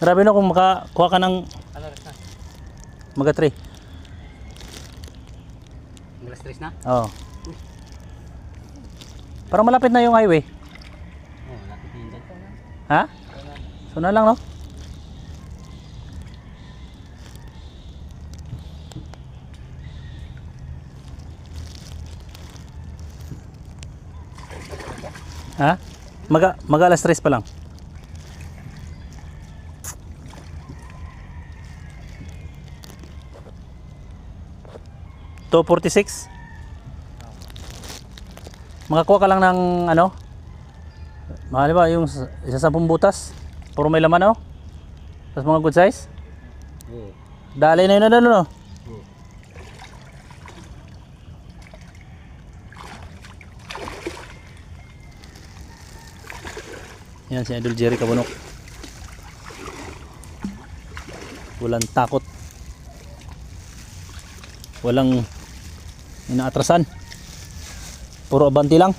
Grabe no kung makakuha ka ng Maga 3. Maga 3 na? Oo. Parang malapit na yung highway. Oo, malapit na yung dito. Ha? So na lang no? Ha? Maga alas 3 pa lang. To 46. Makakuha ka lang ng ano? Mahal ba yung isa 10 butas? Puro may laman oh. Tapos mga good size? Oo. Dali na yun na no? Oo. Yan si Idol Jerry Cabunok. Walang takot. Walang inaatrasan. Puro abanti lang.